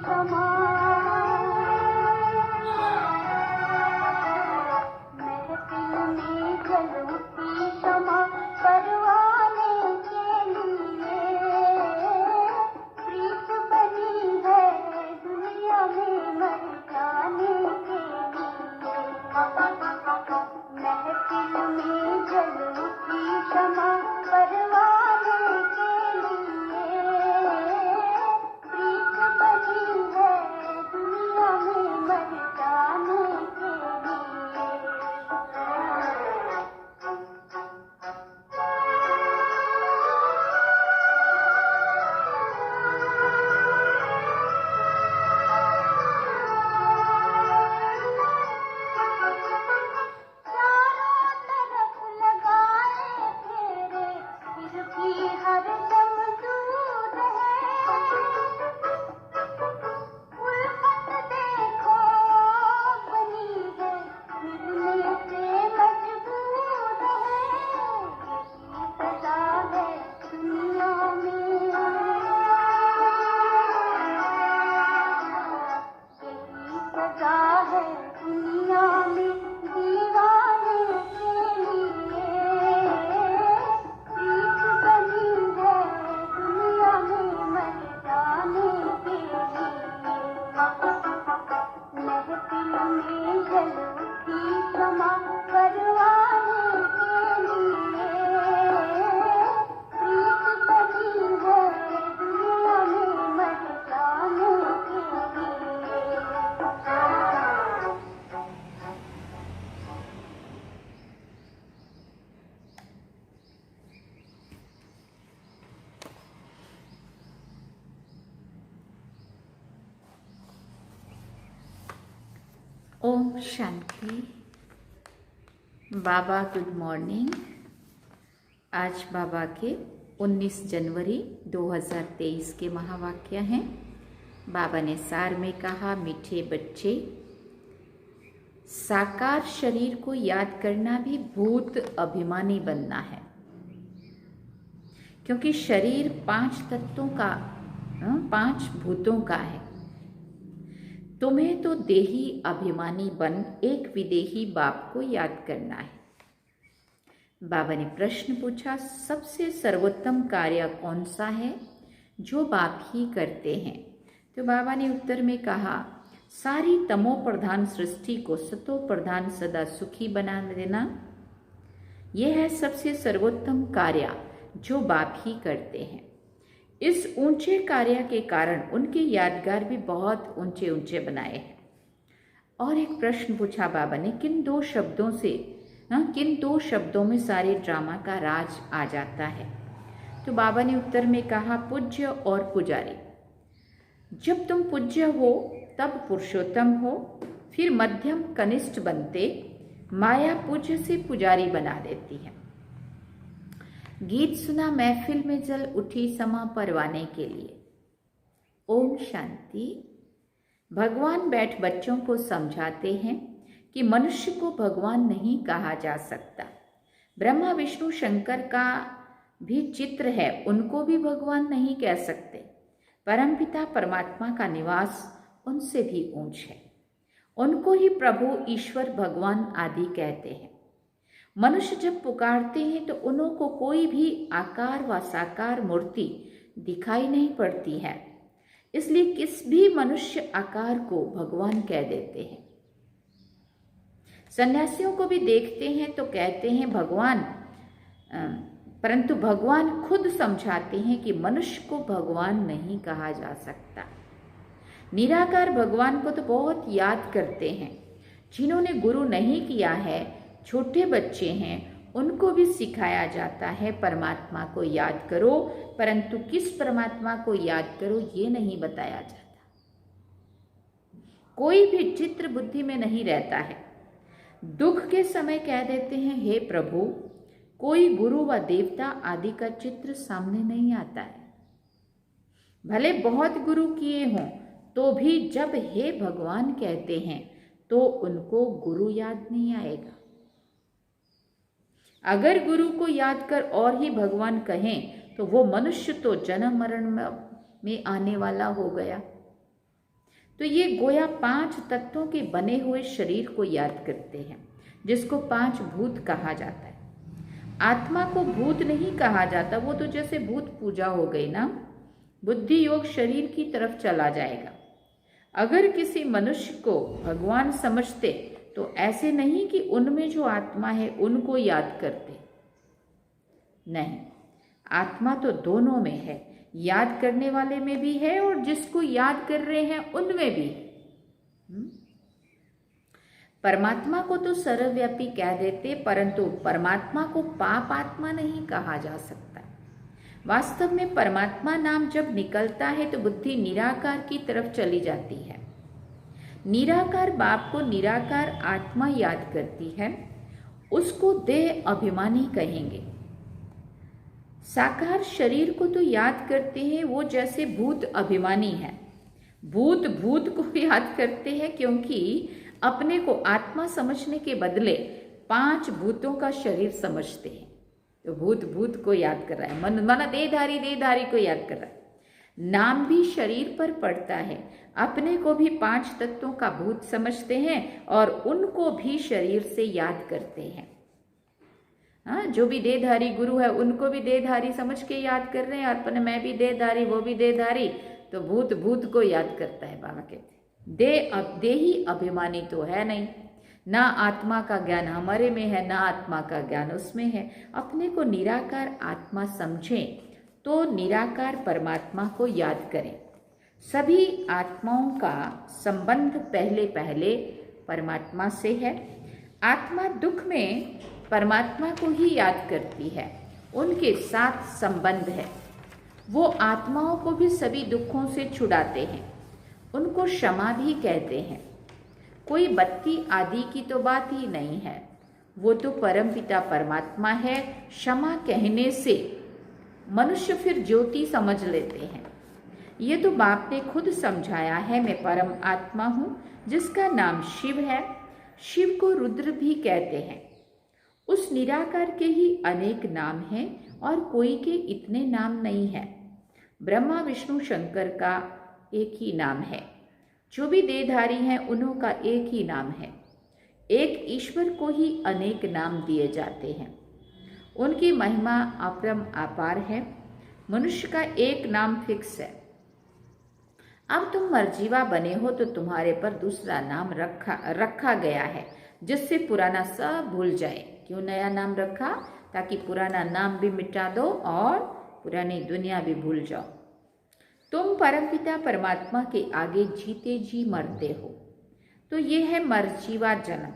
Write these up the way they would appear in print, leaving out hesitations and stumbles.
क्षमा, महफिल में जल उठी क्षमा करवाने के लिए। प्रीत बनी है दुनिया में मर जाने के लिए। महफिल में जल उठी क्षमा करवाने के लिए। प्रीत बनी है दुनिया में मर जाने के लिए। चारों तरफ लगाए फेरे फिर भी हर दम दूर है। उल्फत देखो बनी है मिलने से मजबूर है। यही सजा है दुनिया में, यही सजा है दुनिया में दीवाने के लिए। प्रीत बनी है दुनिया में मर जाने के लिए। महफिल में जल उठी क्षमा करवाने के लिए। प्रीत बनी है दुनिया में मर जाने के लिए। ओम शांति। बाबा गुड मॉर्निंग। आज बाबा के 19 जनवरी 2023 के महावाक्य हैं। बाबा ने सार में कहा, मीठे बच्चे, साकार शरीर को याद करना भी भूत अभिमानी बनना है, क्योंकि शरीर 5 तत्वों का 5 भूतों का है। तुम्हें तो देही अभिमानी बन एक विदेही बाप को याद करना है। बाबा ने प्रश्न पूछा, सबसे सर्वोत्तम कार्य कौन सा है जो बाप ही करते हैं? तो बाबा ने उत्तर में कहा, सारी तमो प्रधान सृष्टि को सतो प्रधान सदा सुखी बना देना, यह है सबसे सर्वोत्तम कार्य जो बाप ही करते हैं। इस ऊंचे कार्य के कारण उनके यादगार भी बहुत ऊंचे ऊंचे बनाए हैं। और एक प्रश्न पूछा बाबा ने, किन दो शब्दों में सारे ड्रामा का राज आ जाता है? तो बाबा ने उत्तर में कहा, पूज्य और पुजारी। जब तुम पूज्य हो तब पुरुषोत्तम हो, फिर मध्यम कनिष्ठ बनते माया पूज्य से पुजारी बना देती है। गीत सुना महफिल में जल उठी समा परवाने के लिए। ओम शांति। भगवान बैठ बच्चों को समझाते हैं कि मनुष्य को भगवान नहीं कहा जा सकता। ब्रह्मा विष्णु शंकर का भी चित्र है, उनको भी भगवान नहीं कह सकते। परमपिता परमात्मा का निवास उनसे भी ऊंच है, उनको ही प्रभु ईश्वर भगवान आदि कहते हैं। मनुष्य जब पुकारते हैं तो उनको कोई भी आकार व साकार मूर्ति दिखाई नहीं पड़ती है, इसलिए किस भी मनुष्य आकार को भगवान कह देते हैं। सन्यासियों को भी देखते हैं तो कहते हैं भगवान, परंतु भगवान खुद समझाते हैं कि मनुष्य को भगवान नहीं कहा जा सकता। निराकार भगवान को तो बहुत याद करते हैं। जिन्होंने गुरु नहीं किया है, छोटे बच्चे हैं, उनको भी सिखाया जाता है परमात्मा को याद करो, परंतु किस परमात्मा को याद करो ये नहीं बताया जाता। कोई भी चित्र बुद्धि में नहीं रहता है। दुख के समय कह देते हैं, हे प्रभु, कोई गुरु व देवता आदि का चित्र सामने नहीं आता है। भले बहुत गुरु किए हों तो भी जब हे भगवान कहते हैं तो उनको गुरु याद नहीं आएगा। अगर गुरु को याद कर और ही भगवान कहें तो वो मनुष्य तो जन्म मरण में आने वाला हो गया। तो ये गोया 5 तत्वों के बने हुए शरीर को याद करते हैं, जिसको 5 भूत कहा जाता है। आत्मा को भूत नहीं कहा जाता, वो तो जैसे भूत पूजा हो गई ना। बुद्धि योग शरीर की तरफ चला जाएगा। अगर किसी मनुष्य को भगवान समझते तो ऐसे नहीं कि उनमें जो आत्मा है उनको याद करते, नहीं, आत्मा तो दोनों में है, याद करने वाले में भी है और जिसको याद कर रहे हैं उनमें भी है। परमात्मा को तो सर्वव्यापी कह देते, परंतु परमात्मा को पाप आत्मा नहीं कहा जा सकता। वास्तव में परमात्मा नाम जब निकलता है तो बुद्धि निराकार की तरफ चली जाती है। निराकार बाप को निराकार आत्मा याद करती है, उसको देह अभिमानी कहेंगे। साकार शरीर को तो याद करते हैं, वो जैसे भूत अभिमानी है। भूत भूत को याद करते हैं क्योंकि अपने को आत्मा समझने के बदले 5 भूतों का शरीर समझते हैं। तो भूत भूत को याद कर रहा है, मन देहधारी देहधारी को याद कर रहा है। नाम भी शरीर पर पड़ता है। अपने को भी 5 तत्वों का भूत समझते हैं और उनको भी शरीर से याद करते हैं। हाँ, जो भी देहधारी गुरु है उनको भी देहधारी समझ के याद कर रहे हैं, और मैं भी देहधारी वो भी देहधारी, तो भूत भूत को याद करता है। बाबा कहते देही अभिमानी तो है नहीं, ना आत्मा का ज्ञान हमारे में है, ना आत्मा का ज्ञान उसमें है। अपने को निराकार आत्मा समझें तो निराकार परमात्मा को याद करें। सभी आत्माओं का संबंध पहले पहले परमात्मा से है। आत्मा दुख में परमात्मा को ही याद करती है, उनके साथ संबंध है। वो आत्माओं को भी सभी दुखों से छुड़ाते हैं, उनको क्षमा भी कहते हैं। कोई बत्ती आदि की तो बात ही नहीं है, वो तो परमपिता परमात्मा है। क्षमा कहने से मनुष्य फिर ज्योति समझ लेते हैं। ये तो बाप ने खुद समझाया है, मैं परम आत्मा हूँ जिसका नाम शिव है। शिव को रुद्र भी कहते हैं। उस निराकार के ही अनेक नाम हैं और कोई के इतने नाम नहीं है। ब्रह्मा विष्णु शंकर का एक ही नाम है। जो भी देहधारी हैं उन्हों का एक ही नाम है। एक ईश्वर को ही अनेक नाम दिए जाते हैं। उनकी महिमा अपरम अपार है। मनुष्य का एक नाम फिक्स है। अब तुम मर्जीवा बने हो तो तुम्हारे पर दूसरा नाम रखा गया है, जिससे पुराना सब भूल जाए। क्यों नया नाम रखा? ताकि पुराना नाम भी मिटा दो और पुरानी दुनिया भी भूल जाओ। तुम परमपिता परमात्मा के आगे जीते जी मरते हो, तो ये है मर्जीवा जन्म।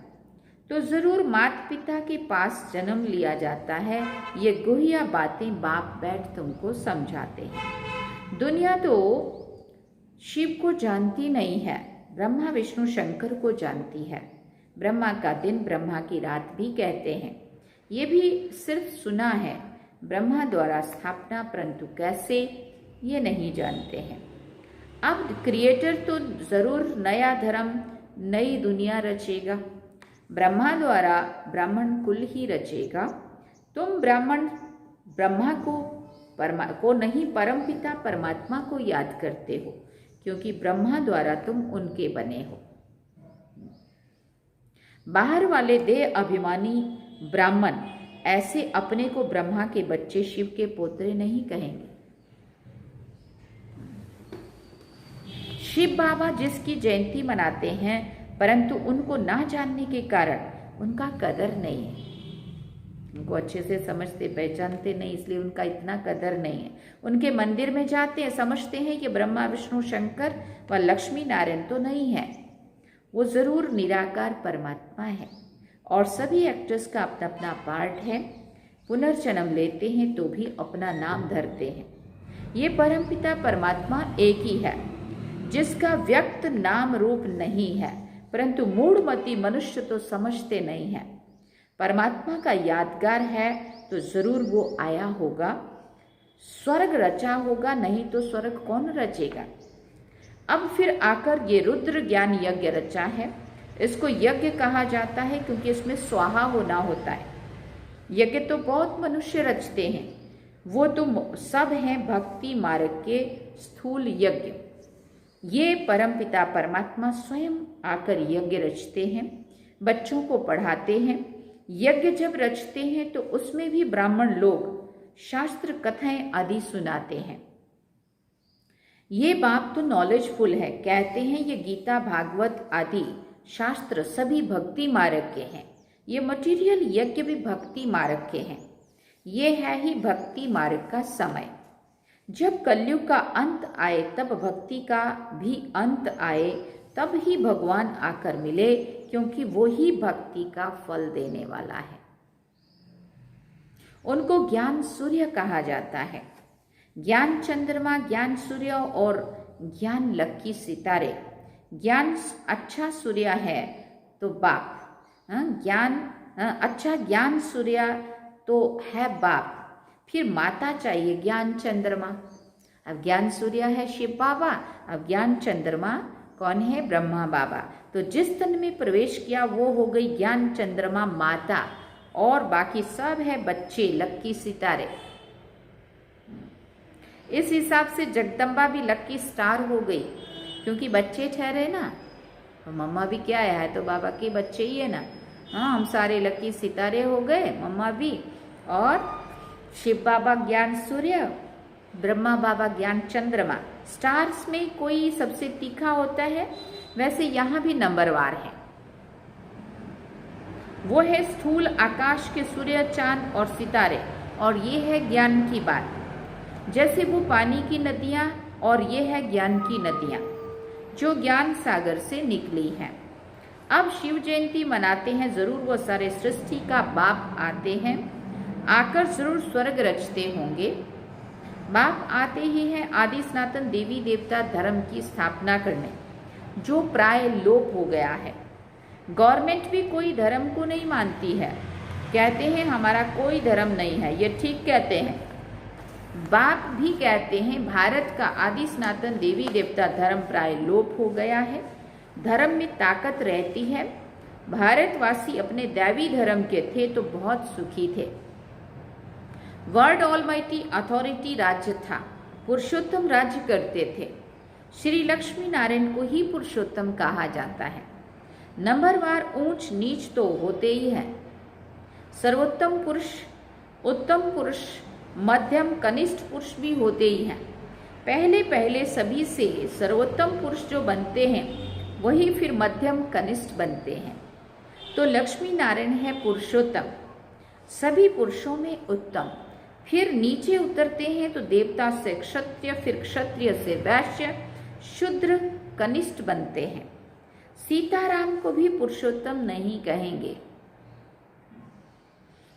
तो जरूर माता पिता के पास जन्म लिया जाता है। ये गुहिया बातें बाप बैठ तुमको समझाते हैं। दुनिया तो शिव को जानती नहीं है, ब्रह्मा विष्णु शंकर को जानती है। ब्रह्मा का दिन ब्रह्मा की रात भी कहते हैं। ये भी सिर्फ सुना है, ब्रह्मा द्वारा स्थापना, परंतु कैसे ये नहीं जानते हैं। अब क्रिएटर तो जरूर नया धर्म नई दुनिया रचेगा। ब्रह्मा द्वारा ब्राह्मण कुल ही रचेगा। तुम ब्रह्मा को नहीं परमपिता परमात्मा को याद करते हो, क्योंकि ब्रह्मा द्वारा तुम उनके बने हो। बाहर वाले देह अभिमानी ब्राह्मण ऐसे अपने को ब्रह्मा के बच्चे शिव के पोतरे नहीं कहेंगे। शिव बाबा जिसकी जयंती मनाते हैं, परंतु उनको ना जानने के कारण उनका कदर नहीं है। उनको अच्छे से समझते पहचानते नहीं, इसलिए उनका इतना कदर नहीं है। उनके मंदिर में जाते हैं, समझते हैं कि ब्रह्मा विष्णु शंकर व लक्ष्मी नारायण तो नहीं है, वो जरूर निराकार परमात्मा है। और सभी एक्टर्स का अपना अपना पार्ट है। पुनर्जन्म लेते हैं तो भी अपना नाम धरते हैं। ये परमपिता परमात्मा एक ही है, जिसका व्यक्त नाम रूप नहीं है, परंतु मूढ़मती मनुष्य तो समझते नहीं है। परमात्मा का यादगार है तो जरूर वो आया होगा, स्वर्ग रचा होगा, नहीं तो स्वर्ग कौन रचेगा। अब फिर आकर ये रुद्र ज्ञान यज्ञ रचा है। इसको यज्ञ कहा जाता है क्योंकि इसमें स्वाहा होना होता है। यज्ञ तो बहुत मनुष्य रचते हैं, वो तो सब हैं भक्ति मार्ग के स्थूल यज्ञ। ये परमपिता परमात्मा स्वयं आकर यज्ञ रचते हैं, बच्चों को पढ़ाते हैं। यज्ञ जब रचते हैं तो उसमें भी ब्राह्मण लोग शास्त्र कथाएं आदि सुनाते हैं। ये बाप तो नॉलेजफुल है, कहते हैं ये गीता भागवत आदि शास्त्र सभी भक्ति मार्ग के हैं, ये मटेरियल यज्ञ भी भक्ति मार्ग के हैं। ये है ही भक्ति मार्ग का समय। जब कलयुग का अंत आए तब भक्ति का भी अंत आए, तब ही भगवान आकर मिले, क्योंकि वो ही भक्ति का फल देने वाला है। उनको ज्ञान सूर्य कहा जाता है। ज्ञान चंद्रमा, ज्ञान सूर्य और ज्ञान लक्की सितारे। ज्ञान अच्छा सूर्य है तो बाप, ज्ञान सूर्य तो है बाप, फिर माता चाहिए ज्ञान चंद्रमा। अब ज्ञान सूर्य है शिव बाबा, अब ज्ञान चंद्रमा कौन है? ब्रह्मा बाबा। तो जिस तन में प्रवेश किया वो हो गई ज्ञान चंद्रमा माता, और बाकी सब है बच्चे लक्की सितारे। इस हिसाब से जगदम्बा भी लक्की स्टार हो गई, क्योंकि बच्चे ठहरे ना, तो मम्मा भी क्या है, तो बाबा के बच्चे ही है ना। हाँ, हम सारे लक्की सितारे हो गए, मम्मा भी, और शिव बाबा ज्ञान सूर्य, ब्रह्मा बाबा ज्ञान चंद्रमा। स्टार्स में कोई सबसे तीखा होता है, वैसे यहाँ भी नंबरवार है। वो है स्थूल आकाश के सूर्य, चांद और सितारे, और ये है ज्ञान की बात। जैसे वो पानी की नदियाँ और ये है ज्ञान की नदियाँ, जो ज्ञान सागर से निकली हैं। अब शिव जयंती मनाते हैं, जरूर वो सारे सृष्टि का बाप आते हैं, आकर जरूर स्वर्ग रचते होंगे। बाप आते ही हैं आदि सनातन देवी देवता धर्म की स्थापना करने, जो प्राय लोप हो गया है। गवर्नमेंट भी कोई धर्म को नहीं मानती है, कहते हैं हमारा कोई धर्म नहीं है, ये ठीक कहते हैं। बाप भी कहते हैं भारत का आदि सनातन देवी देवता धर्म प्राय लोप हो गया है, धर्म में ताकत रहती है। भारतवासी अपने दैवी धर्म के थे तो बहुत सुखी थे। वर्ल्ड ऑलमाइटी अथॉरिटी राज्य था, पुरुषोत्तम राज्य करते थे। श्री लक्ष्मी नारायण को ही पुरुषोत्तम कहा जाता है। नंबरवार ऊंच नीच तो होते ही है। सर्वोत्तम पुरुष, उत्तम पुरुष, मध्यम कनिष्ठ पुरुष भी होते ही हैं। पहले पहले सभी से सर्वोत्तम पुरुष जो बनते हैं वही फिर मध्यम कनिष्ठ बनते हैं। तो लक्ष्मी नारायण है पुरुषोत्तम, सभी पुरुषों में उत्तम। फिर नीचे उतरते हैं तो देवता से क्षत्रिय, फिर क्षत्रिय से वैश्य, शूद्र, कनिष्ठ बनते हैं। सीताराम को भी पुरुषोत्तम नहीं कहेंगे।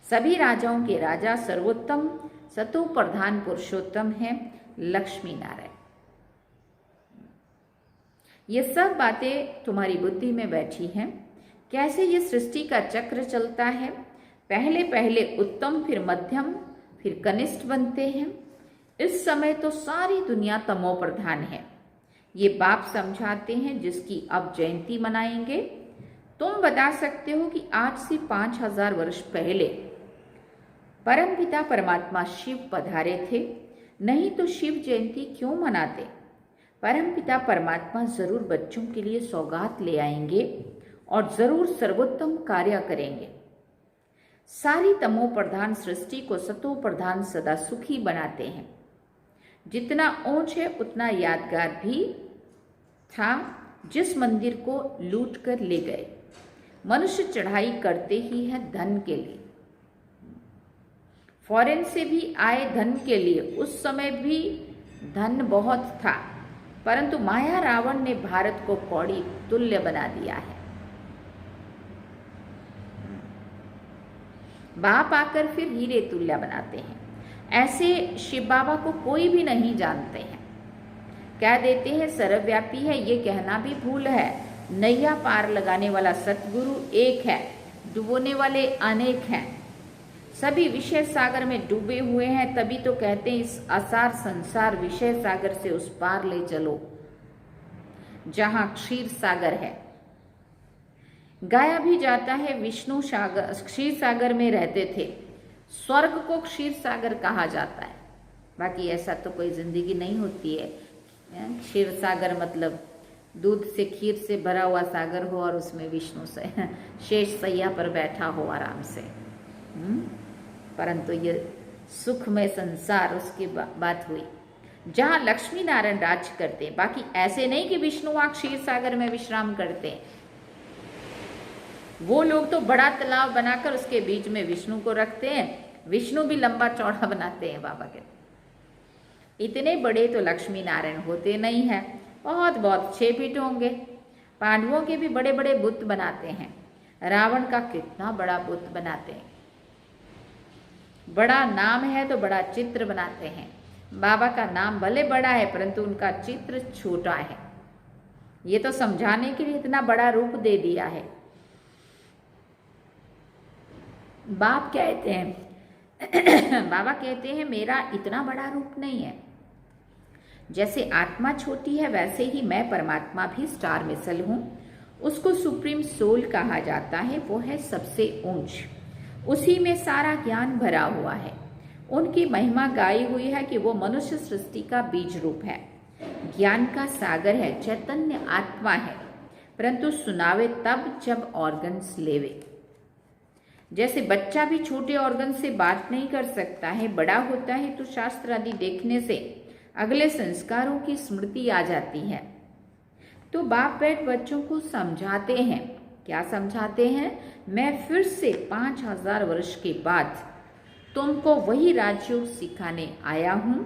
सभी राजाओं के राजा सर्वोत्तम सतो प्रधान पुरुषोत्तम है लक्ष्मी नारायण। ये सब बातें तुम्हारी बुद्धि में बैठी हैं। कैसे ये सृष्टि का चक्र चलता है, पहले पहले उत्तम, फिर मध्यम, फिर कनिष्ठ बनते हैं। इस समय तो सारी दुनिया तमो प्रधान है, ये बाप समझाते हैं, जिसकी अब जयंती मनाएंगे। तुम बता सकते हो कि आज से 5000 वर्ष पहले परमपिता परमात्मा शिव पधारे थे, नहीं तो शिव जयंती क्यों मनाते। परमपिता परमात्मा जरूर बच्चों के लिए सौगात ले आएंगे और जरूर सर्वोत्तम कार्य करेंगे। सारी तमो प्रधान सृष्टि को सतो प्रधान सदा सुखी बनाते हैं। जितना ऊंच है उतना यादगार भी था, जिस मंदिर को लूट कर ले गए। मनुष्य चढ़ाई करते ही है धन के लिए, फॉरेन से भी आए धन के लिए। उस समय भी धन बहुत था, परंतु माया रावण ने भारत को कौड़ी तुल्य बना दिया है। बाप आकर फिर हीरे तुल्य बनाते हैं। ऐसे शिव बाबा को कोई भी नहीं जानते हैं, कह देते हैं सर्वव्यापी है, ये कहना भी भूल है। नैया पार लगाने वाला सतगुरु एक है, डुबोने वाले अनेक हैं। सभी विषय सागर में डूबे हुए हैं, तभी तो कहते हैं इस असार संसार विषय सागर से उस पार ले चलो जहां क्षीर सागर है। गाया भी जाता है विष्णु सागर क्षीर सागर में रहते थे, स्वर्ग को क्षीर सागर कहा जाता है। बाकी ऐसा तो कोई जिंदगी नहीं होती है। क्षीर सागर मतलब दूध से खीर से भरा हुआ सागर हो और उसमें विष्णु से शेष सैया पर बैठा हो आराम से। परंतु ये सुखमय संसार उसकी बात हुई जहाँ लक्ष्मी नारायण राज करते हैं। बाकी ऐसे नहीं कि विष्णु वहाँ क्षीर सागर में विश्राम करते हैं। वो लोग तो बड़ा तालाब बनाकर उसके बीच में विष्णु को रखते हैं। विष्णु भी लंबा चौड़ा बनाते हैं बाबा के। इतने बड़े तो लक्ष्मी नारायण होते नहीं है, बहुत बहुत 6 फीट होंगे। पांडवों के भी बड़े बड़े बुत बनाते हैं। रावण का कितना बड़ा बुत बनाते हैं। बड़ा नाम है तो बड़ा चित्र बनाते हैं। बाबा का नाम भले बड़ा है परंतु उनका चित्र छोटा है। ये तो समझाने के लिए इतना बड़ा रूप दे दिया है। बाप कहते हैं बाबा कहते हैं मेरा इतना बड़ा रूप नहीं है। जैसे आत्मा छोटी है वैसे ही मैं परमात्मा भी स्टार मिसल हूँ। उसको सुप्रीम सोल कहा जाता है। वो है सबसे ऊंच, उसी में सारा ज्ञान भरा हुआ है। उनकी महिमा गाई हुई है कि वो मनुष्य सृष्टि का बीज रूप है, ज्ञान का सागर है, चैतन्य आत्मा है। परंतु सुनावे तब जब ऑर्गन्स लेवे। जैसे बच्चा भी छोटे ऑर्गन से बात नहीं कर सकता है, बड़ा होता है तो शास्त्र आदि देखने से अगले संस्कारों की स्मृति आ जाती है। तो बाप बैठ बच्चों को समझाते हैं। क्या समझाते हैं? मैं फिर से 5000 वर्ष के बाद तुमको वही राजयोग सिखाने आया हूं।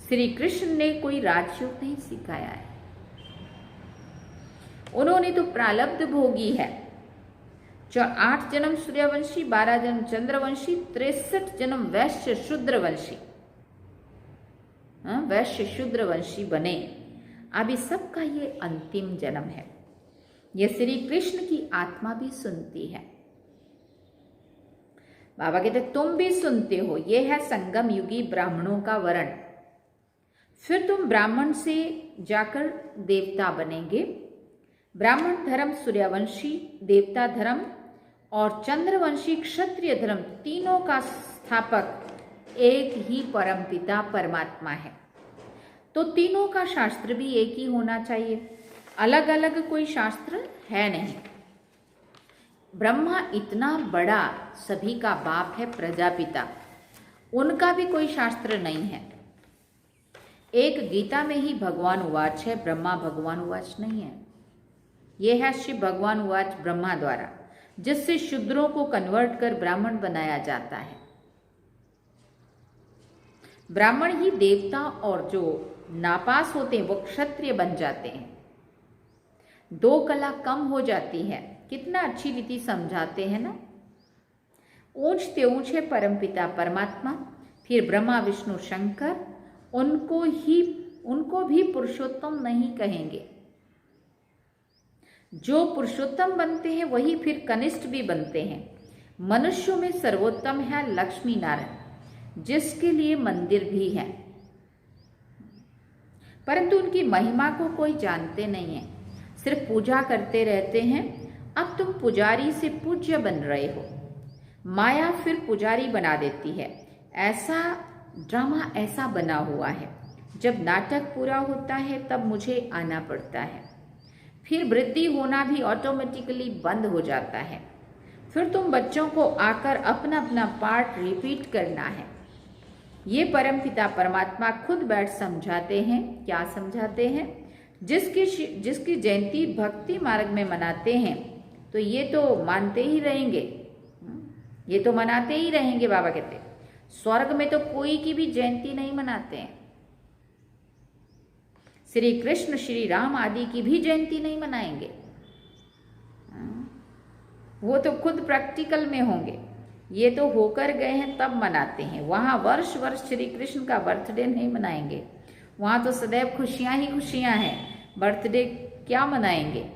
श्री कृष्ण ने कोई राजयोग नहीं सिखाया है। उन्होंने तो प्रारब्ध भोगी है। 8 जन्म सूर्यवंशी, 12 जन्म चंद्रवंशी, 63 जन्म वैश्य शूद्रवंशी, वैश्य शूद्रवंशी बने। अभी सबका ये अंतिम जन्म है। ये श्री कृष्ण की आत्मा भी सुनती है। बाबा कहते तुम भी सुनते हो। ये है संगम युगी ब्राह्मणों का वर्ण। फिर तुम ब्राह्मण से जाकर देवता बनेंगे। ब्राह्मण धर्म, सूर्यवंशी देवता धर्म और चंद्रवंशी क्षत्रिय धर्म, तीनों का स्थापक एक ही परमपिता परमात्मा है। तो तीनों का शास्त्र भी एक ही होना चाहिए। अलग अलग कोई शास्त्र है नहीं। ब्रह्मा इतना बड़ा सभी का बाप है, प्रजापिता, उनका भी कोई शास्त्र नहीं है। एक गीता में ही भगवान उवाच है, ब्रह्मा भगवान उवाच नहीं है। यह है शिव भगवान उवाच ब्रह्मा द्वारा, जिससे शूद्रों को कन्वर्ट कर ब्राह्मण बनाया जाता है। ब्राह्मण ही देवता और जो नापास होते हैं वो क्षत्रिय बन जाते हैं। 2 कला कम हो जाती है। कितना अच्छी रीति समझाते हैं ना। ऊंचते ऊंचे परमपिता परमात्मा, फिर ब्रह्मा विष्णु शंकर, उनको भी पुरुषोत्तम नहीं कहेंगे। जो पुरुषोत्तम बनते हैं वही फिर कनिष्ठ भी बनते हैं। मनुष्यों में सर्वोत्तम है लक्ष्मी नारायण, जिसके लिए मंदिर भी है, परंतु उनकी महिमा को कोई जानते नहीं है, सिर्फ पूजा करते रहते हैं। अब तुम पुजारी से पूज्य बन रहे हो। माया फिर पुजारी बना देती है। ऐसा ड्रामा ऐसा बना हुआ है। जब नाटक पूरा होता है तब मुझे आना पड़ता है। फिर वृद्धि होना भी ऑटोमेटिकली बंद हो जाता है। फिर तुम बच्चों को आकर अपना अपना पार्ट रिपीट करना है। ये परमपिता परमात्मा खुद बैठ समझाते हैं। क्या समझाते हैं? जिसकी जयंती भक्ति मार्ग में मनाते हैं तो ये तो मानते ही रहेंगे, ये तो मनाते ही रहेंगे। बाबा कहते स्वर्ग में तो कोई की भी जयंती नहीं मनाते हैं। श्री कृष्ण श्री राम आदि की भी जयंती नहीं मनाएंगे। वो तो खुद प्रैक्टिकल में होंगे। ये तो होकर गए हैं तब मनाते हैं। वहां वर्ष वर्ष श्री कृष्ण का बर्थडे नहीं मनाएंगे। वहां तो सदैव खुशियां ही खुशियां हैं। बर्थडे क्या मनाएंगे?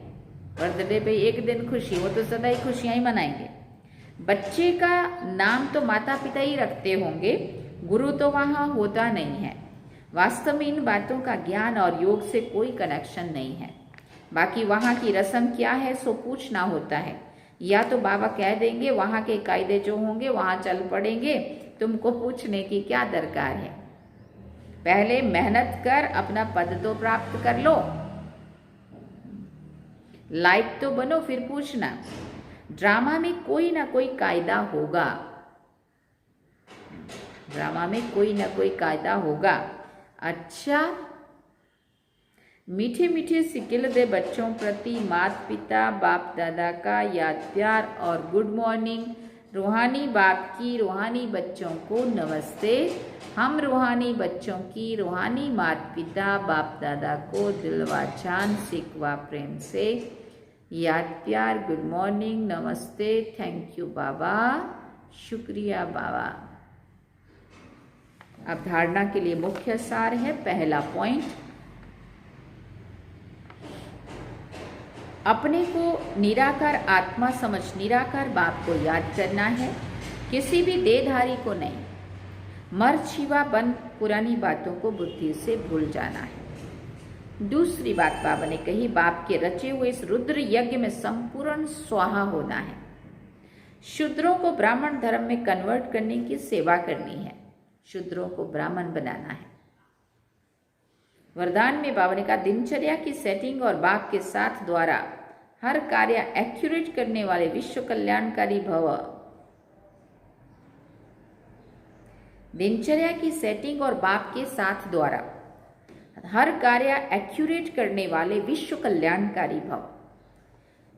बर्थडे पे एक दिन खुशी, वो तो सदैव खुशियां ही मनाएंगे। बच्चे का नाम तो माता पिता ही रखते होंगे, गुरु तो वहां होता नहीं है। वास्तव में इन बातों का ज्ञान और योग से कोई कनेक्शन नहीं है। बाकी वहां की रस्म क्या है सो पूछना होता है, या तो बाबा कह देंगे वहां के कायदे जो होंगे वहां चल पड़ेंगे, तुमको पूछने की क्या दरकार है। पहले मेहनत कर, अपना पद तो प्राप्त कर लो, लायक तो बनो, फिर पूछना। ड्रामा में कोई ना कोई कायदा होगा, ड्रामा में कोई ना कोई कायदा होगा। अच्छा, मीठे मीठे सिकिल दे बच्चों प्रति माता पिता बाप दादा का याद प्यार और गुड मॉर्निंग। रूहानी बाप की रूहानी बच्चों को नमस्ते। हम रूहानी बच्चों की रूहानी माता पिता बाप दादा को दिलवा जान सिकवा प्रेम से याद प्यार, गुड मॉर्निंग, नमस्ते, थैंक यू बाबा, शुक्रिया बाबा। अब धारणा के लिए मुख्य सार है। पहला पॉइंट, अपने को निराकार आत्मा समझ निराकार बाप को याद करना है, किसी भी देहधारी को नहीं। मर छिवा बन पुरानी बातों को बुद्धि से भूल जाना है। दूसरी बात बाबा ने कही, बाप के रचे हुए इस रुद्र यज्ञ में संपूर्ण स्वाहा होना है। शूद्रों को ब्राह्मण धर्म में कन्वर्ट करने की सेवा करनी है, शूद्रों को ब्राह्मण बनाना है। वरदान में बाबा ने कहा, दिनचर्या की सेटिंग और बाप के साथ द्वारा हर कार्य एक्यूरेट करने वाले विश्व कल्याणकारी भव। दिनचर्या की सेटिंग और बाप के साथ द्वारा हर कार्य एक्यूरेट करने वाले विश्व कल्याणकारी भव।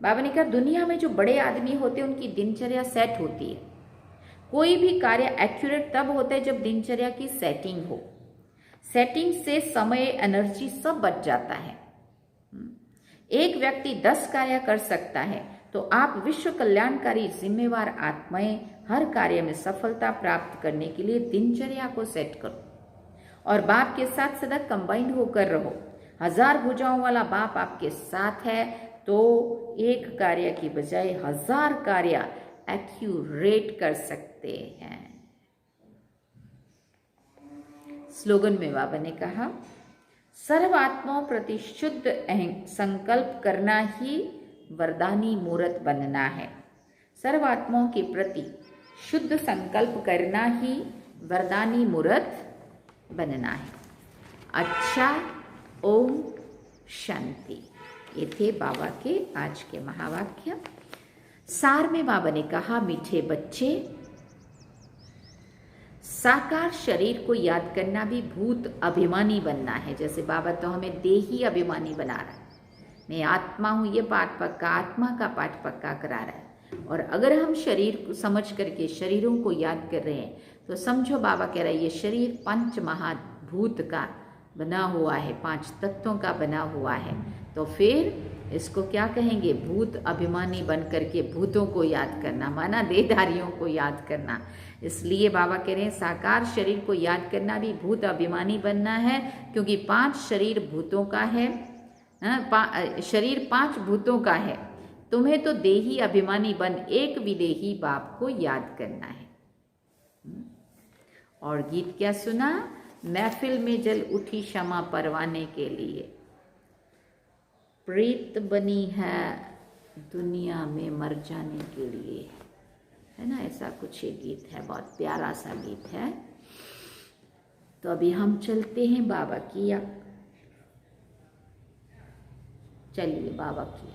बाबा ने कहा, दुनिया में जो बड़े आदमी होते हैं उनकी दिनचर्या सेट होती है। कोई भी कार्य एक्यूरेट तब होता है जब दिनचर्या की सेटिंग हो। सेटिंग से समय, एनर्जी सब बच जाता है। एक व्यक्ति 10 कार्य कर सकता है, तो आप विश्व कल्याणकारी जिम्मेवार आत्माएं हर कार्य में सफलता प्राप्त करने के लिए दिनचर्या को सेट करो और बाप के साथ सदा कंबाइंड होकर रहो। 1000 भुजाओं वाला बाप आपके साथ है तो एक कार्य की बजाय 1000 कार्य एक्यूरेट कर सकते हैं। स्लोगन में बाबा ने कहा, सर्व आत्माओं प्रति शुद्ध संकल्प करना ही वरदानी मूर्त बनना है। सर्व आत्माओं के प्रति शुद्ध संकल्प करना ही वरदानी मूर्त बनना है। अच्छा, ओम शांति। ये थे बाबा के आज के महावाक्य। सार में बाबा ने कहा, मीठे बच्चे, साकार शरीर को याद करना भी भूत अभिमानी बनना है। जैसे बाबा तो हमें देही अभिमानी बना रहा है, मैं आत्मा हूँ, ये पाठ पक्का, आत्मा का पाठ पक्का करा रहा है। और अगर हम शरीर को समझ करके शरीरों को याद कर रहे हैं तो समझो बाबा कह रहा है ये शरीर 5 महाभूत का बना हुआ है, 5 तत्वों का बना हुआ है। तो फिर इसको क्या कहेंगे? भूत अभिमानी बन करके भूतों को याद करना, माना देहधारियों को याद करना। इसलिए बाबा कह रहे हैं साकार शरीर को याद करना भी भूत अभिमानी बनना है, क्योंकि 5 शरीर भूतों का है। शरीर 5 भूतों का है। तुम्हें तो देही अभिमानी बन एक विदेही बाप को याद करना है। और गीत क्या सुना? महफिल में जल उठी क्षमा परवाने के लिए, प्रीत बनी है दुनिया में मर जाने के लिए, है ना? ऐसा कुछ ये गीत है, बहुत प्यारा सा गीत है। तो अभी हम चलते हैं बाबा की, चलिए बाबा की